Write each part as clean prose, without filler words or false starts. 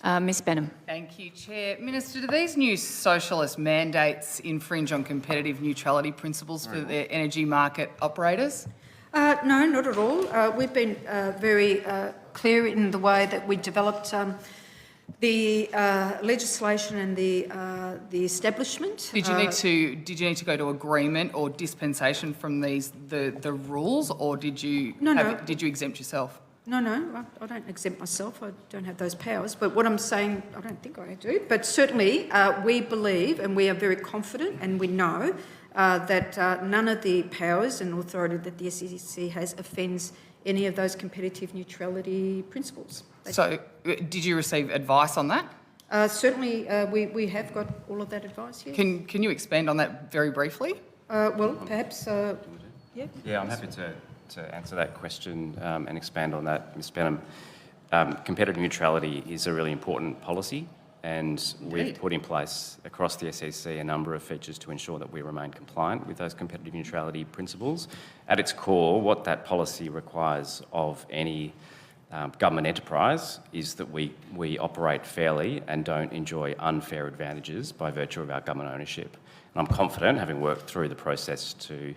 Ms Benham. Thank you, Chair. Minister, do these new socialist mandates infringe on competitive neutrality principles for the energy market operators? No, not at all. We've been very clear in the way that we developed the legislation and the establishment. Did you need to go to agreement or dispensation from the rules, or did you did you exempt yourself? No, I don't exempt myself. I don't have those powers. But what I'm saying, I don't think I do. But certainly we believe and we are very confident and we know that none of the powers and authority that the SEC has offends any of those competitive neutrality principles. So did you receive advice on that? Certainly we have got all of that advice, yes. Can you expand on that very briefly? Well, perhaps, yeah. Yeah, I'm happy to answer that question and expand on that, Ms Benham. Competitive neutrality is a really important policy, and we've put in place across the SEC a number of features to ensure that we remain compliant with those competitive neutrality principles. At its core, what that policy requires of any government enterprise is that we operate fairly and don't enjoy unfair advantages by virtue of our government ownership. And I'm confident, having worked through the process to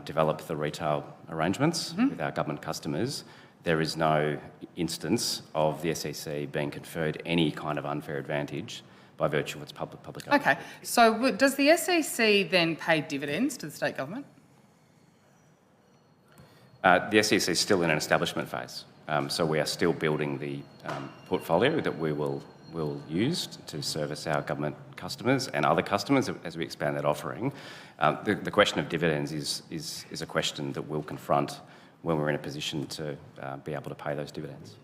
develop the retail arrangements with our government customers, there is no instance of the SEC being conferred any kind of unfair advantage by virtue of its public ownership. Okay, so does the SEC then pay dividends to the state government? The SEC is still in an establishment phase, so we are still building the portfolio that we will use to service our government customers and other customers as we expand that offering. The question of dividends is a question that we'll confront when we're in a position to be able to pay those dividends.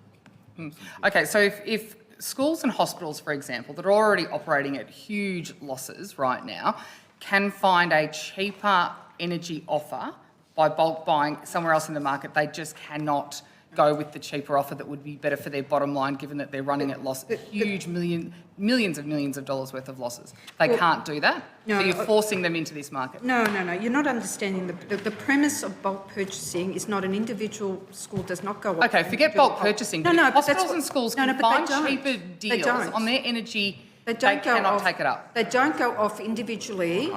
Okay, so if schools and hospitals, for example, that are already operating at huge losses right now, can find a cheaper energy offer by bulk buying somewhere else in the market, they just cannot go with the cheaper offer that would be better for their bottom line, given that they're running at loss, huge millions of dollars worth of losses. They can't do that. No, so you're forcing them into this market. No. You're not understanding the premise of bulk purchasing is not an individual school does not go off. Okay, forget bulk purchasing. No, but hospitals and schools can find cheaper deals on thetheir energy. They cannot take it up. They don't go off individually.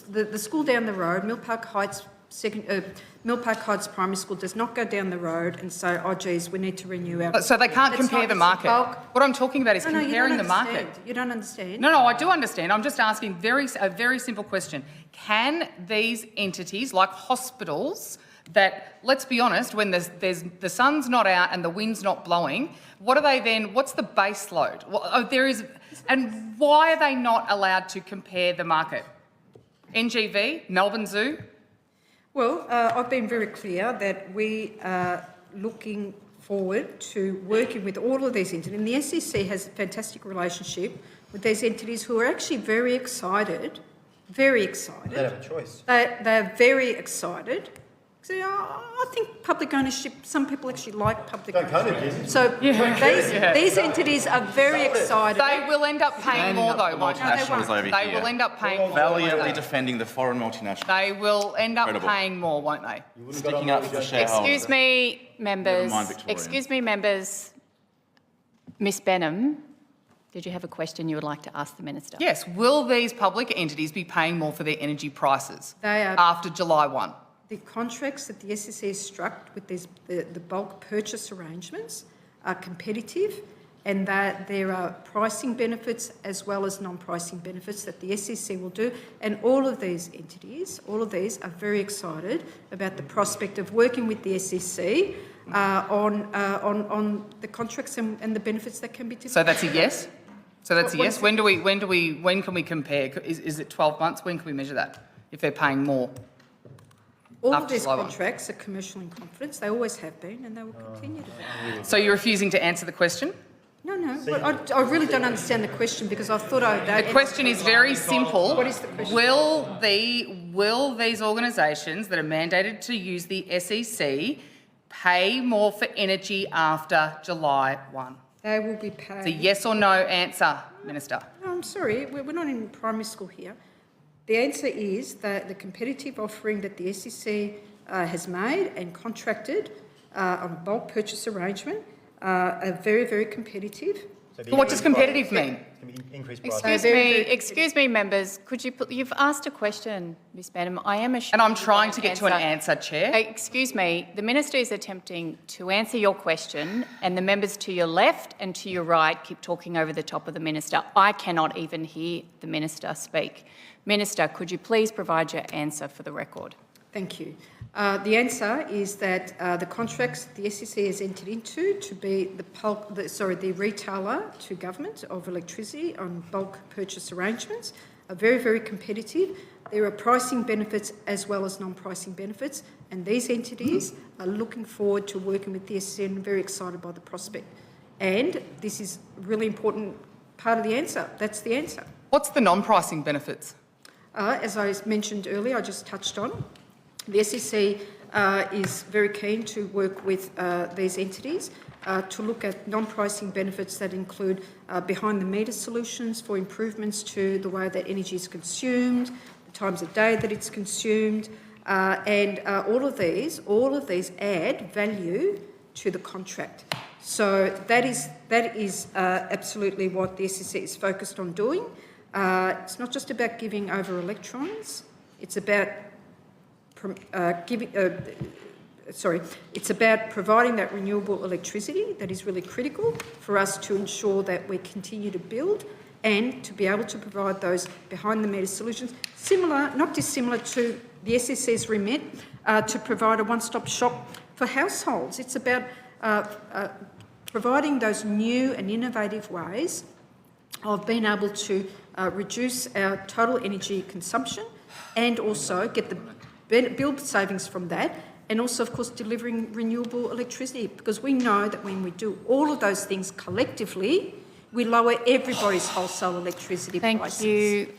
The school down the road, Mill Park Heights Primary School, does not go down the road and say, oh, geez, we need to renew our... So they can't compare the market. What I'm talking about is comparing the market. You don't understand. No, I do understand. I'm just asking a very simple question. Can these entities, like hospitals, that, let's be honest, when the sun's not out and the wind's not blowing, what are they then? What's the base load? And why are they not allowed to compare the market? NGV, Melbourne Zoo? Well, I've been very clear that we are looking forward to working with all of these entities. And the SEC has a fantastic relationship with these entities who are actually very excited. They have a choice. They're very excited. So I think public ownership, some people actually like public ownership. So these entities are very excited. They will end up paying more though, won't they? They will end up paying more. Valiantly defending the foreign multinational. They will end up paying more, won't they? Sticking up for the shareholders. Excuse me, members. Ms Benham, did you have a question you would like to ask the Minister? Yes. Will these public entities be paying more for their energy prices They are. after July 1? The contracts that the SEC has struck with the bulk purchase arrangements are competitive, and that there are pricing benefits as well as non-pricing benefits that the SEC will do. And all of these entities, all of these are very excited about the prospect of working with the SEC on the contracts and the benefits that can be delivered. So that's a yes? So that's a yes? When can we compare? Is it 12 months? When can we measure that, if they're paying more? All of these contracts are commercial in confidence. They always have been, and they will continue to be. So you're refusing to answer the question? No. Well, I really don't understand the question because I thought The question is very simple. What is the question? Will these organisations that are mandated to use the SEC pay more for energy after July 1? They will be paid. It's a yes or no answer, Minister. No, I'm sorry. We're not in primary school here. The answer is that the competitive offering that the SEC has made and contracted on a bulk purchase arrangement are very, very competitive. What does competitive mean? Increased price. Excuse me, members. Could you you've asked a question, Ms. Benham. I am assured. And I'm you trying want to get to an answer, Chair. Excuse me. The minister is attempting to answer your question, and the members to your left and to your right keep talking over the top of the minister. I cannot even hear the minister speak. Minister, could you please provide your answer for the record? Thank you. The answer is that the contracts the SEC has entered into to be the retailer to government of electricity on bulk purchase arrangements are very, very competitive. There are pricing benefits as well as non-pricing benefits, and these entities are looking forward to working with the SEC and very excited by the prospect. And this is a really important part of the answer. That's the answer. What's the non-pricing benefits? As I mentioned earlier, I just touched on, the SEC is very keen to work with these entities to look at non-pricing benefits that include behind-the-meter solutions for improvements to the way that energy is consumed, the times of day that it's consumed, and all of these add value to the contract. So that is absolutely what the SEC is focused on doing. It's not just about giving over electrons. It's about it's about providing that renewable electricity that is really critical for us to ensure that we continue to build and to be able to provide those behind-the-meter solutions, similar, not dissimilar to the SSC's remit, to provide a one-stop shop for households. It's about providing those new and innovative ways of being able to reduce our total energy consumption and also get the build savings from that, and also, of course, delivering renewable electricity, because we know that when we do all of those things collectively, we lower everybody's wholesale electricity prices. Thank you.